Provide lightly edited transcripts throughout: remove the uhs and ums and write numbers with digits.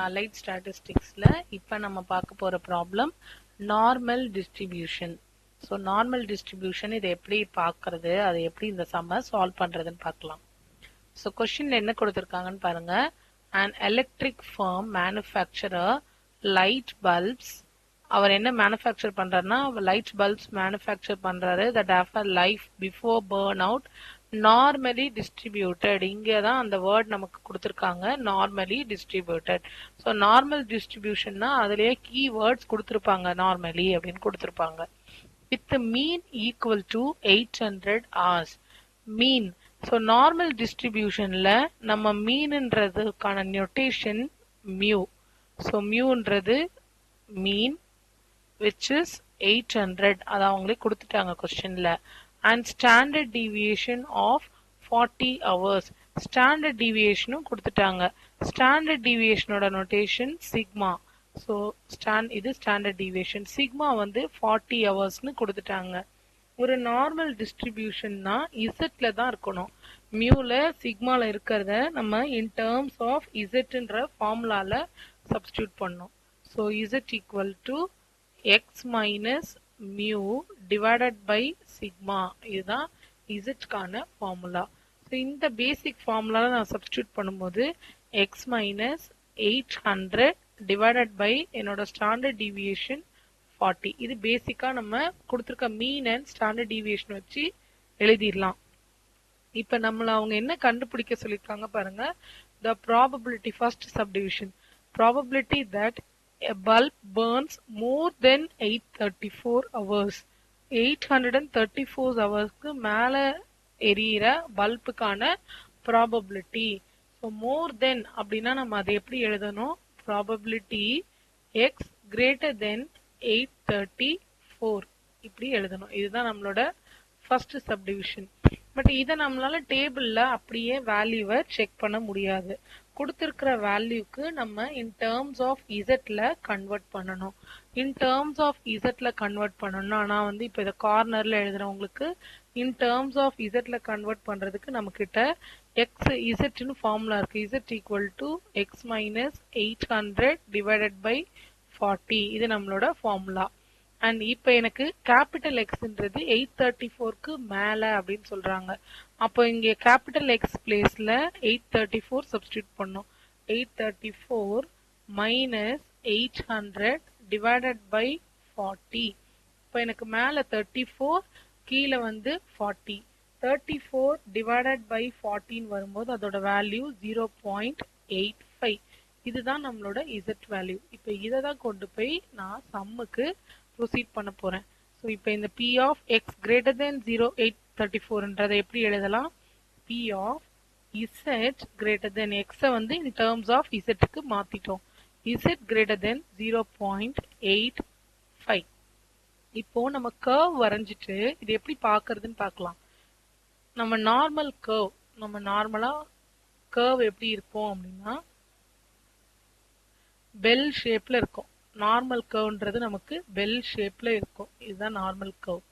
allied statisticsல இப்ப நம்ம பார்க்க போற problem normal distribution. So normal distribution இதை எப்படி பார்க்கறது, அதை எப்படி இந்த சம்ம சால்வ் பண்றதுன்னு பார்க்கலாம். ஸோ கொஸ்டின்ல என்ன கொடுத்துருக்காங்கன்னு பாருங்க. an electric firm manufacturer light bulbs. அவர் என்ன மேனுஃபேக்சர் பண்றாருன்னா லைட் பல்ப்ஸ் மேனுஃபேக்சர் பண்றாரு. that have a life before burn out normally distributed. இங்கே தான் அந்த வேர்ட் நமக்கு கொடுத்துருக்காங்க, நார்மலி டிஸ்ட்ரிபியூட்டட். ஸோ நார்மல் டிஸ்ட்ரிபியூஷன்னா அதுலேயே கீ வேர்ட்ஸ் கொடுத்துருப்பாங்க, நார்மலி அப்படின்னு கொடுத்துருப்பாங்க. With mean equal to 800 hours. Mean. So நார்மல் டிஸ்ட்ரிபியூஷன்ல நம்ம மீன்ன்றதுக்கான நோட்டேஷன் மியூ. ஸோ மியூன்றது மீன் which is 800. அது அவங்களே கொடுத்துட்டாங்க கொஸ்டின்ல. and standard deviation of 40 hours. standard deviationும் கொடுத்துட்டாங்க. standard deviationோட notation sigma. so இது standard deviation. sigma வந்து 40 hoursனு கொடுத்துட்டாங்க. ஒரு நார்மல் டிஸ்ட்ரிபியூஷன்னா இசட்ல தான் இருக்கணும். மியூல சிக்மால இருக்கிறத நம்ம இன் டேர்ம்ஸ் ஆஃப் இசட்ன்ற ஃபார்முலால சப்ஸ்டியூட் பண்ணோம். So Z equal to x minus mu divided by sigma. இதுதான் இசட்கான ஃபார்முலா. ஸோ இந்த பேசிக் ஃபார்முலால நான் சப்ஸ்டியூட் பண்ணும்போது x மைனஸ் 800 டிவைடட் பை என்னோட ஸ்டாண்டர்ட் டீவியேஷன் 40. இது பேசிக்கா நம்ம கொடுத்துருக்க மீன் அண்ட் ஸ்டாண்டர்ட் டீவியேஷன் வச்சு எழுதிடலாம். இப்ப நம்மள அவங்க என்ன கண்டுபிடிக்க சொல்லிருக்காங்க பாருங்க. the probability, first subdivision, probability that a bulb burns more than 834 hours. 834 ஹவர்ஸ்க்கு மேல எரியிற பல்புக்கான ப்ராபபிலிட்டி. ஸோ மோர் தென் அப்படின்னா நம்ம அதை எப்படி எழுதணும்? ப்ராபபிலிட்டி எக்ஸ் கிரேட்டர் தென் 834 இப்படி எழுதணும். இதுதான் நம்மளோட ஃபர்ஸ்ட் சப்டிவிஷன். பட் இதை நம்மளால டேபிள்ல அப்படியே வேல்யூவை செக் பண்ண முடியாது. கொடுத்திருக்கிற வேல்யூக்கு நம்ம இன் டேர்ம்ஸ் ஆஃப் இசட்ல கன்வெர்ட் பண்ணணும். இன் டேர்ம்ஸ் ஆஃப் இசட்ல கன்வெர்ட் பண்ணணும்னா நான் வந்து இப்போ இதை கார்னர்ல எழுதுறவங்களுக்கு இன் டேர்ம்ஸ் ஆஃப் இசட்ல கன்வெர்ட் பண்றதுக்கு நம்ம கிட்ட எக்ஸ் இசட்னு ஃபார்முலா இருக்கு. Z equal to X minus 800 divided by 40. இது நம்மளோட ஃபார்முலா. அண்ட் இப்போ எனக்கு கேபிட்டல் எக்ஸ்ன்றது 834க்கு மேல அப்படின்னு சொல்றாங்க. அப்போ இங்க கேபிட்டல் எக்ஸ் பிளேஸ்ல 834 சப்ஸ்டியூட் பண்ணும். 834 மைனஸ் 800 டிவைடட் பை 40. இப்போ எனக்கு மேல 34 கீழே வந்து 40. 34 டிவைடட் பை 14 வரும்போது அதோட வேல்யூ 0.85. இதுதான் நம்மளோட இசட் வேல்யூ. இப்போ இதை தான் கொண்டு போய் நான் சம்முக்கு ப்ரொசீட் பண்ண போறேன். ஸோ இப்போ இந்த p of X greater than 0834ன்றதை எப்படி எழுதலாம்? p of Z greater than எக்ஸை வந்து இன் டேர்ம்ஸ் ஆஃப் இசட்டுக்கு மாத்திட்டோம். Z greater than 0.85. இப்போ நம்ம கர்வ் வரைஞ்சிட்டு இது எப்படி பார்க்கறதுன்னு பார்க்கலாம். நம்ம நார்மல் கர்வ், நம்ம நார்மலா கர்வ் எப்படி இருக்கும் அப்படின்னா பெல் ஷேப்ல இருக்கும். நார்மல் கர்வ்ன்றது நமக்கு பெல் ஷேப்ல இருக்கும். இதுதான் நார்மல் கர்வ்.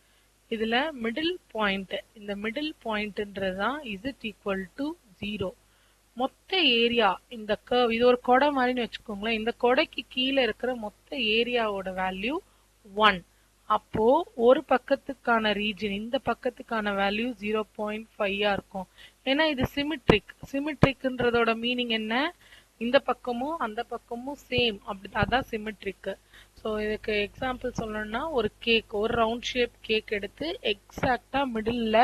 இதுல மிடில் பாயிண்ட், இந்த மிடில் பாயிண்ட்ன்றது தான் இசட் ஈக்குவல் டு 0. மொத்த ஏரியா இந்த கர்வ், இது ஒரு கொடை மாதிரின்னு வச்சுக்கோங்களேன். இந்த கொடைக்கு கீழே இருக்கிற மொத்த ஏரியாவோட வேல்யூ 1. அப்போ ஒரு பக்கத்துக்கான ரீஜன், இந்த பக்கத்துக்கான வேல்யூ 0.5 இருக்கும். ஏன்னா இது சிமிட்ரிக். சிமிட்ரிக்ன்றதோட மீனிங் என்ன? இந்த பக்கமும் அந்த பக்கமும் சேம், அப்படி அதான் சிமெட்ரிக். ஸோ இதுக்கு எக்ஸாம்பிள் சொல்லணும்னா ஒரு கேக், ஒரு ரவுண்ட் ஷேப் கேக் எடுத்து எக்ஸாக்டா மிடில்ல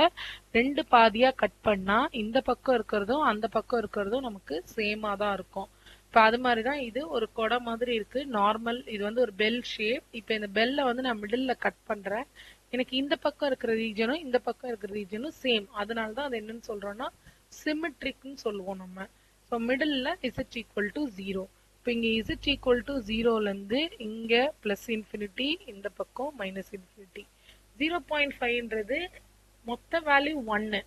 2 பாதியா கட் பண்ணா இந்த பக்கம் இருக்கிறதும் அந்த பக்கம் இருக்கிறதும் நமக்கு சேமா தான் இருக்கும். இப்போ அது மாதிரி தான் இது ஒரு கொடை மாதிரி இருக்கு. நார்மல் இது வந்து ஒரு பெல் ஷேப். இப்போ இந்த பெல்ல வந்து நான் மிடில்ல கட் பண்றேன். எனக்கு இந்த பக்கம் இருக்கிற ரீஜனும் இந்த பக்கம் இருக்கிற ரீஜனும் சேம். அதனால தான் அது என்னன்னு சொல்றோம்னா சிமெட்ரிக்னு சொல்லுவோம் நம்ம. ஸோ மிடில்ல இசட் ஈக்குவல் டு 0. இப்போ இங்க இசட் ஈக்குவல் டு 0ல இருந்து இங்க பிளஸ் இன்ஃபினிட்டி, இந்த பக்கம் மைனஸ் இன்ஃபினிட்டி. 0.5ன்றது மொத்த வேல்யூ 1,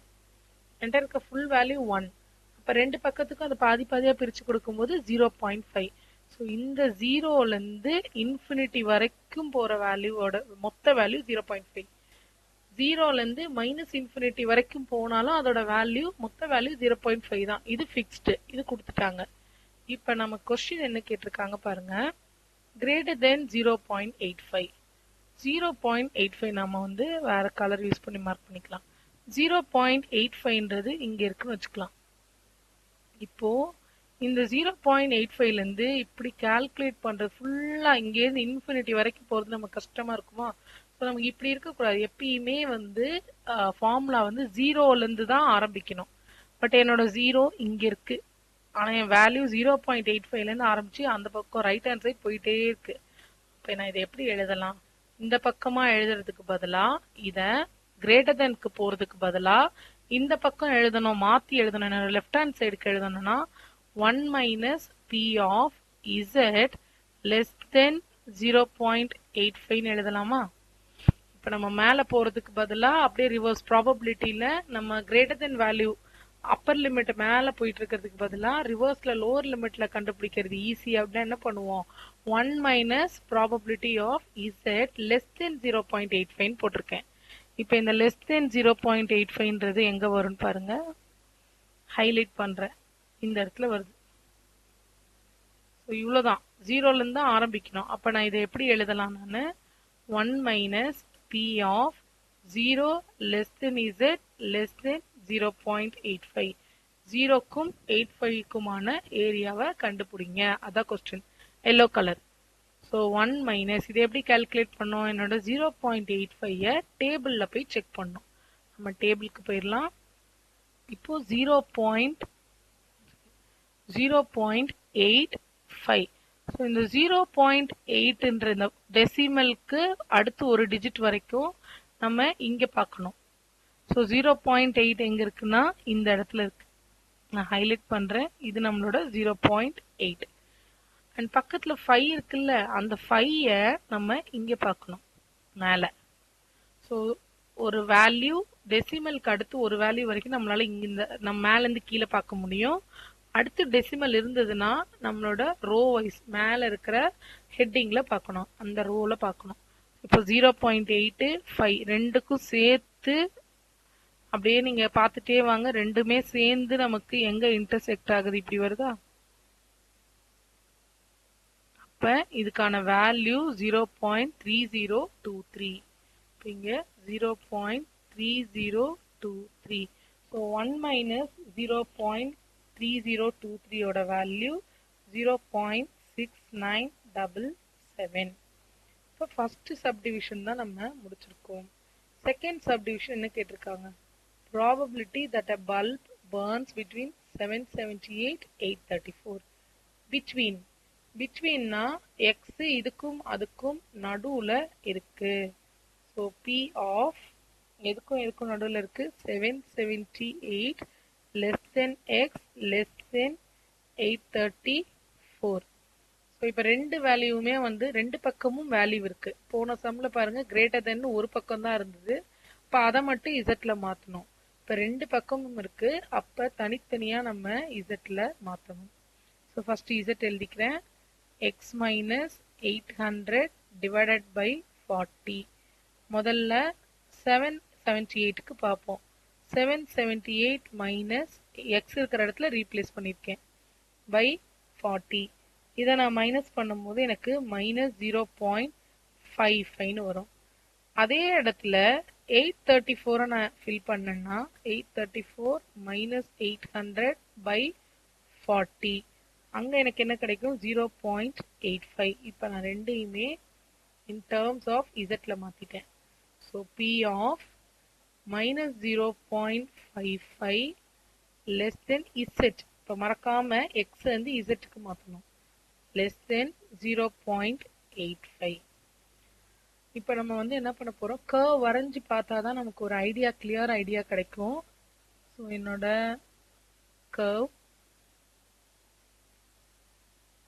என்கிட்ட இருக்க ஃபுல் வேல்யூ 1. அப்ப ரெண்டு பக்கத்துக்கும் அதை பாதி பாதியா பிரிச்சு கொடுக்கும்போது 0.5. ஸோ இந்த 0ல இருந்து இன்ஃபினிட்டி வரைக்கும் போற வேல்யூவோட மொத்த வேல்யூ 0.5. 0ல இருந்து -∞ வரைக்கும் போனாலும் அதோட வேல்யூ மொத்த வேல்யூ 0.5 தான். இது ஃபிக்ஸ்டு, இது கொடுத்துட்டாங்க. இப்ப நம்ம கொஸ்டின் என்ன கேட்டிருக்காங்க பாருங்க. greater than 0.85. 0.85 நம்ம வந்து வேற கலர் யூஸ் பண்ணி மார்க் பண்ணிக்கலாம். 0.85ன்றது இங்க இருக்குன்னு வச்சுக்கலாம். இப்போ இந்த 0.85ல இருந்து இப்படி கால்குலேட் பண்றது ஃபுல்லா இங்க இருந்து இன்ஃபினிட்டி வரைக்கும் போறது நமக்கு கஷ்டமா இருக்குமா? ஸோ நமக்கு இப்படி இருக்கக்கூடாது. எப்பயுமே வந்து ஃபார்முலா வந்து 0ல இருந்து தான் ஆரம்பிக்கணும். பட் என்னோட 0 இங்க இருக்கு. ஆனா என் வேல்யூ 0.85ல இருந்து ஆரம்பிச்சு அந்த பக்கம் ரைட் ஹேண்ட் சைட் போயிட்டே இருக்கு. இப்ப நான் இதை எப்படி எழுதலாம்? இந்த பக்கமா எழுதுறதுக்கு பதிலா இத கிரேட்டர் தென்க்கு போறதுக்கு பதிலா இந்த பக்கம் எழுதணும், மாத்தி எழுதணும். லெஃப்ட் ஹேண்ட் சைடுக்கு எழுதணும்னா 1 minus P of Z less than 0.85 எழுதலாமா? இப்ப நம்ம மேல போறதுக்கு பதிலா அப்படியே ரிவர்ஸ் ப்ராபபிலிட்டியில நம்ம greater than value upper limit மேல போயிட்டு இருக்கிறதுக்கு பதிலா ரிவர்ஸ்ல லோவர் லிமிட்ல கண்டுபிடிக்கிறது ஈஸி. அப்படின்னா என்ன பண்ணுவோம்? 1 minus probability of Z less than 0.85 போட்டிருக்கேன். இப்ப இந்த லெஸ் தென் 0.85ன்றது எங்க வரும்னு பாருங்க. ஹைலைட் பண்றேன், இந்த இடத்துல வருது. இவ்வளவுதான், 0ல இருந்து தான் ஆரம்பிக்கணும். அப்ப நான் இதை எப்படி எழுதலாம்? நானு 1 minus P of 0 less than Z less than 0.85. 0க்கும் 85க்குமான ஏரியாவை கண்டுபிடிங்க. அதான் question. Yellow colour. So 1 minus இதை எப்படி கால்குலேட் பண்ணோம்? என்னோட 0.85 டேபிள்ல போய் செக் பண்ணோம். நம்ம டேபிளுக்கு போயிடலாம். இப்போ 0.85. ஸோ இந்த 0.8ன்ற இந்த டெசிமலுக்கு அடுத்து ஒரு டிஜிட் வரைக்கும் நம்ம இங்க பார்க்கணும். ஸோ 0.8 எங்க இருக்குன்னா இந்த இடத்துல இருக்கு. நான் ஹைலைட் பண்றேன். இது நம்மளோட 0.8. அண்ட் பக்கத்துல 5 இருக்குல்ல, அந்த 5 நம்ம இங்க பார்க்கணும் மேல. ஸோ ஒரு வேல்யூ டெசிமலுக்கு அடுத்து ஒரு வேல்யூ வரைக்கும் நம்மளால இங்க இந்த நம்ம மேல இருந்து கீழே பார்க்க முடியும். அடுத்து டெசிமல் இருந்ததுன்னா நம்மளோட ரோ வைஸ் மேல இருக்கிற ஹெட்டிங்ல பார்க்கணும், அந்த ரோல பார்க்கணும். இப்போ 0.8 5 ரெண்டுக்கும் சேர்த்து அப்படியே நீங்க பார்த்துட்டே வாங்க. ரெண்டுமே சேர்ந்து நமக்கு எங்க இன்டர்செக்ட் ஆகுது? இப்படி வருதா? அப்ப இதுக்கான வேல்யூ 0.3023. இங்க 0.3023. ஸோ 1 மைனஸ் 0.3023 ஓட வேல்யூ 0.6977. இப்போ ஃபர்ஸ்ட் சப்டிவிஷன் தான் நம்ம முடிச்சிருக்கோம். செகண்ட் சப்டிவிஷன் என்ன கேட்டிருக்காங்க? Probability that a bulb burns between 778 834. Betweenனா x இதுக்கும் அதுக்கும் நடுவுல இருக்கு. ஸோ P ஆஃப் எதுக்கும் எதுக்கும் நடுவுல இருக்கு 778 less than X less than 834. So இப்போ ரெண்டு வேல்யூவுமே வந்து ரெண்டு பக்கமும் வேல்யூ இருக்கு. போன சம்ல பாருங்க கிரேட்டர் தென் ஒரு பக்கம் தான் இருந்தது. இப்போ அதை மட்டும் இசட்ல மாத்தணும். இப்போ ரெண்டு பக்கமும் இருக்கு. அப்ப தனித்தனியா நம்ம இசட்ல மாத்தணும். ஸோ ஃபர்ஸ்ட் இசட் எழுதிக்கிறேன். x minus 800 divided by 40. முதல்ல 778க்கு பார்ப்போம். 778 மைனஸ் எக்ஸ் இருக்கிற இடத்துல ரீப்ளேஸ் பண்ணியிருக்கேன் பை 40. இதை நான் மைனஸ் பண்ணும்போது எனக்கு மைனஸ் 0.55 வரும். அதே இடத்துல 834 நான் ஃபில் பண்ணேன்னா 834 மைனஸ் 800 பை 40. அங்க எனக்கு என்ன கிடைக்கும்? 0.85. இப்போ நான் ரெண்டையுமே in terms of zல மாத்திட்டேன். So P of minus 0.55 less than z. இப்போ மறக்காம x வந்து zக்கு மாத்தணும். less than 0.85. இப்போ நம்ம வந்து என்ன பண்ண போறோம்? கர்வ் வரைஞ்சி பார்த்தாதான் நமக்கு ஒரு ஐடியா, கிளியர் ஐடியா கிடைக்கும். ஸோ என்னோட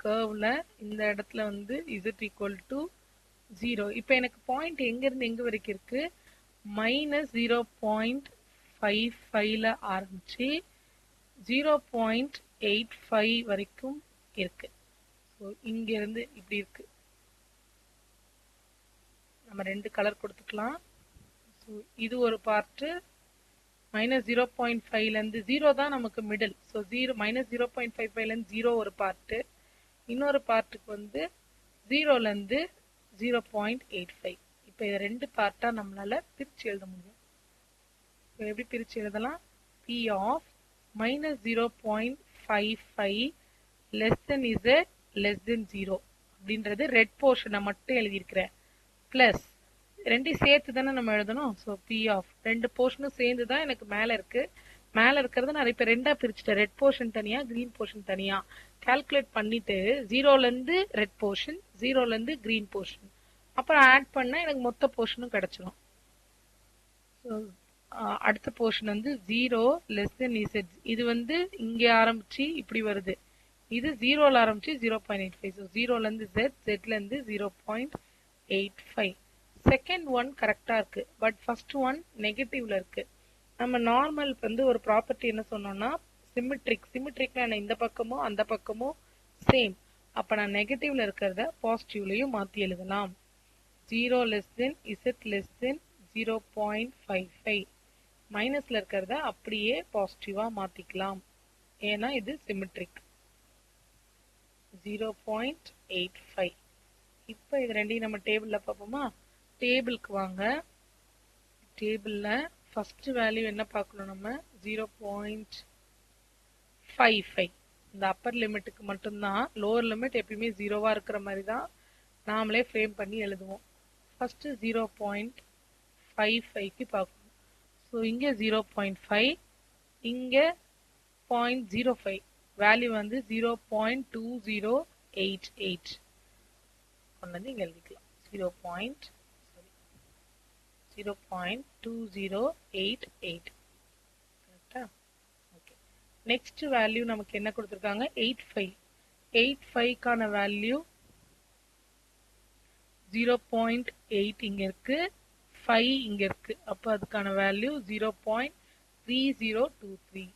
கர்வ்ல இந்த இடத்துல வந்து z ஈக்குவல் டு 0. இப்போ எனக்கு பாயிண்ட் எங்க இருந்து எங்க வரைக்கும் இருக்கு? மைனஸ் 0.55ல ஆரம்பிச்சு 0.85 வரைக்கும் இருக்கு. ஸோ இங்க இருந்து இப்படி இருக்கு. நம்ம ரெண்டு கலர் கொடுத்துக்கலாம். இது ஒரு பார்ட் -0.5 ல இருந்து 0 தான் நமக்கு மிடில். ஸோ -0.55 ல இருந்து 0 ஒரு பார்ட், இன்னொரு பார்ட்டுக்கு வந்து 0 ல இருந்து 0.85. இப்போ இது ரெண்டு பார்ட்டா நம்மளால பிரிச்சு எழுத முடியும். எப்படி பிரிச்சு எழுதலாம்? P of -0.55 less than Z less than 0 அப்படின்றது ரெட் போர்ஷனை மட்டும் எழுதியிருக்கிறேன். பிளஸ் ரெண்டையும் சேர்த்து தானே நம்ம எழுதணும். ஸோ P ஆஃப் ரெண்டு போர்ஷனும் சேர்ந்து தான் எனக்கு மேலே இருக்கு. மேலே இருக்கிறத நான் இப்போ ரெண்டா பிரிச்சுட்டேன். ரெட் போர்ஷன் தனியா, கிரீன் போர்ஷன் தனியா கால்குலேட் பண்ணிட்டு 0லேருந்து ரெட் போர்ஷன், 0லேருந்து கிரீன் போர்ஷன், அப்புறம் ஆட் பண்ணா எனக்கு மொத்த போர்ஷனும் கிடைச்சிரும். அடுத்த போர்ஷன் வந்து 0 லெஸ் தென் இசட். இது வந்து இங்க ஆரம்பிச்சு இப்படி வருது. இது 0ல ஆரம்பிச்சு 0.85. ஸோ 0லேருந்து Z, Zலேருந்து 0.85. செகண்ட் ஒன் கரெக்டா இருக்கு, பட் ஃபர்ஸ்ட் ஒன் நெகட்டிவ்ல இருக்கு. நம்ம நார்மல் வந்து ஒரு ப்ராப்பர்ட்டி என்ன சொன்னோம்னா சிமெட்ரிக். சிமெட்ரிக்னா இந்த பக்கமோ அந்த பக்கமோ சேம். அப்ப நான் நெகட்டிவ்ல இருக்கிறத பாசிட்டிவ்லயும் மாத்தி எழுதலாம். 0 லெஸ் தென் இசட் லெஸ் தென் 0.55. மைனஸ்ல இருக்கிறத அப்படியே பாசிட்டிவா மாத்திக்கலாம், ஏன்னா இது சிமெட்ரிக். 0.85. இப்போ இது ரெண்டையும் நம்ம டேபிள்ல பார்ப்போமா? டேபிளுக்கு வாங்க. டேபிள்ல ஃபர்ஸ்ட் வேல்யூ என்ன பார்க்கணும் நம்ம? 0.55. இந்த அப்பர் லிமிட்டுக்கு மட்டும்தான். லோவர் லிமிட் எப்பயுமே 0வா இருக்கிற மாதிரி தான் நாமளே ஃப்ரேம் பண்ணி எழுதுவோம். ஃபர்ஸ்ட் 0.55க்கு பார்க்கணும். ஸோ இங்க 0.5, இங்க 0.05. வேல்யூ வந்து 0.2088 கொண்டு வந்து இங்க எழுதிக்கலாம். 0.2088. கரெக்டா? ஓகே. நெக்ஸ்ட் வேல்யூ நமக்கு என்ன கொடுத்திருக்காங்க? 85. 85க்கான வேல்யூ 0.8 இங்க இருக்கு, 5 இங்க இருக்கு. அப்ப அதுக்கான வேல்யூ 0.3023.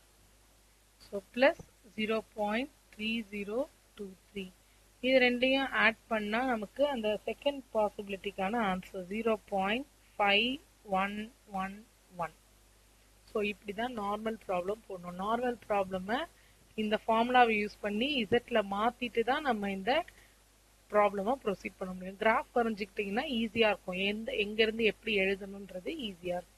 So plus 0.3023. இது ரெண்டையும் ஆட் பண்ணா நமக்கு அந்த செகண்ட் பாசிபிலிட்டிக்கான ஆன்சர் 0.5111. ஸோ இப்படிதான் நார்மல் ப்ராப்ளம் போடணும். நார்மல் ப்ராப்ளமை இந்த ஃபார்முலாவை யூஸ் பண்ணி இசட்ல மாத்திட்டு தான் நம்ம இந்த ப்ராப்ளமா ப்ரொசீட் பண்ண முடியும். கிராஃப் வரைஞ்சிக்கிட்டீங்கன்னா ஈஸியா இருக்கும். எங்க இருந்து எப்படி எழுதணும்ன்றது ஈஸியா இருக்கும்.